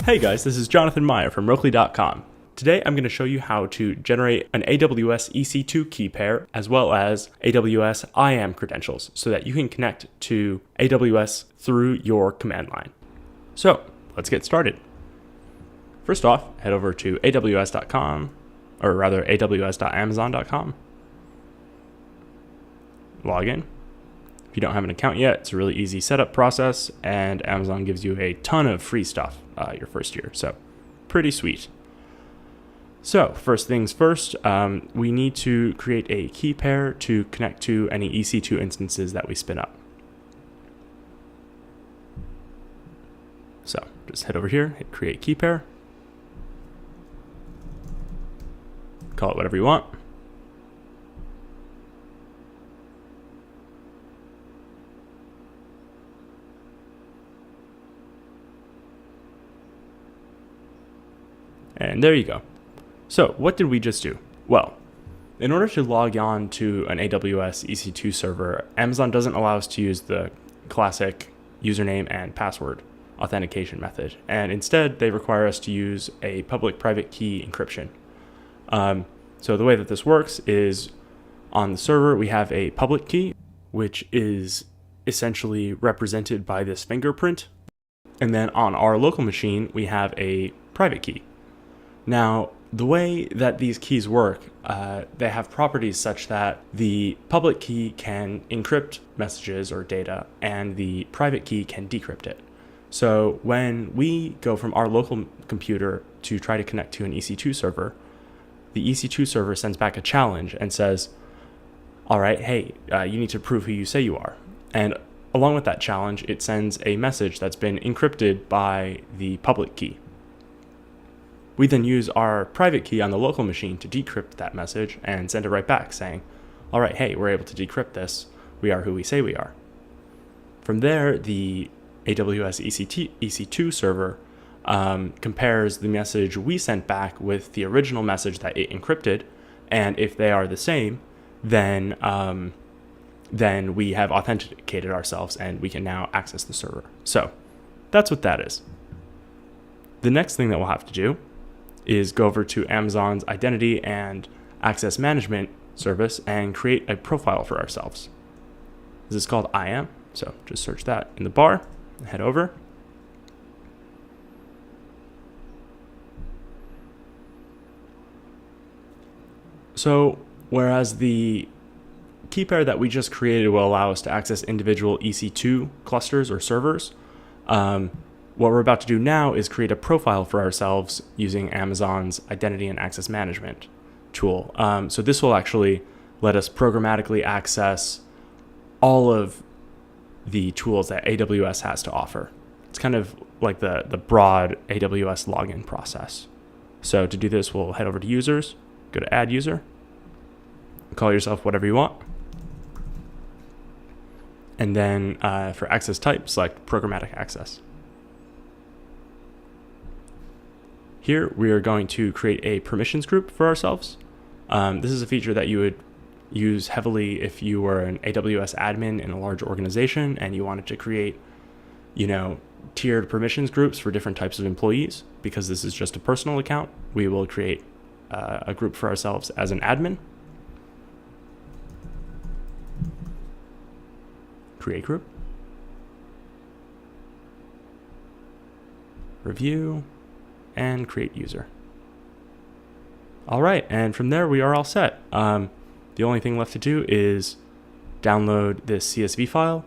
Hey guys, this is Jonathan Meyer from Rokeley.com. Today I'm going to show you how to generate an AWS EC2 Keypair as well as AWS IAM credentials so that you can connect to AWS through your command line. So let's get started. First off, head over to AWS.com, or rather AWS.amazon.com. Log in. If you don't have an account yet, it's a really easy setup process, and Amazon gives you a ton of free stuff your first year, so pretty sweet. So first things first, we need to create a key pair to connect to any EC2 instances that we spin up. So just head over here, hit create key pair, call it whatever you want. And there you go. So what did we just do? Well, in order to log on to an AWS EC2 server, Amazon doesn't allow us to use the classic username and password authentication method. And instead, they require us to use a public-private key encryption. So the way that this works is on the server, we have a public key, which is essentially represented by this fingerprint. And then on our local machine, we have a private key. Now, the way that these keys work, they have properties such that the public key can encrypt messages or data, and the private key can decrypt it. So when we go from our local computer to try to connect to an EC2 server, the EC2 server sends back a challenge and says, all right, hey, you need to prove who you say you are. And along with that challenge, it sends a message that's been encrypted by the public key. We then use our private key on the local machine to decrypt that message and send it right back saying, all right, hey, we're able to decrypt this. We are who we say we are. From there, the AWS EC2 server compares the message we sent back with the original message that it encrypted. And if they are the same, then we have authenticated ourselves and we can now access the server. So that's what that is. The next thing that we'll have to do is go over to Amazon's identity and access management service and create a profile for ourselves. This is called IAM, so just search that in the bar and head over. So whereas the key pair that we just created will allow us to access individual EC2 clusters or servers, what we're about to do now is create a profile for ourselves using Amazon's identity and access management tool. So this will actually let us programmatically access all of the tools that AWS has to offer. It's kind of like the broad AWS login process. So to do this, we'll head over to users, go to add user, call yourself whatever you want. And then for access type, select programmatic access. Here, we are going to create a permissions group for ourselves. This is a feature that you would use heavily if you were an AWS admin in a large organization and you wanted to create, tiered permissions groups for different types of employees. Because this is just a personal account, we will create a group for ourselves as an admin. Create group. Review. And create user. All right, and from there we are all set. The only thing left to do is download this CSV file.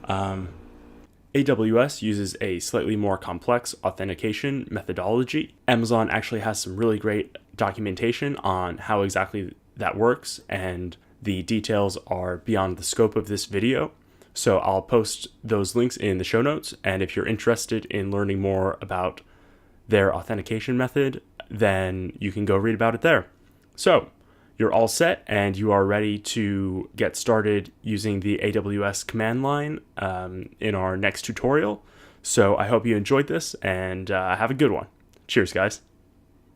AWS uses a slightly more complex authentication methodology. Amazon actually has some really great documentation on how exactly that works, and the details are beyond the scope of this video. So I'll post those links in the show notes, and if you're interested in learning more about their authentication method, then you can go read about it there. So you're all set and you are ready to get started using the AWS command line in our next tutorial. So I hope you enjoyed this and have a good one. Cheers, guys.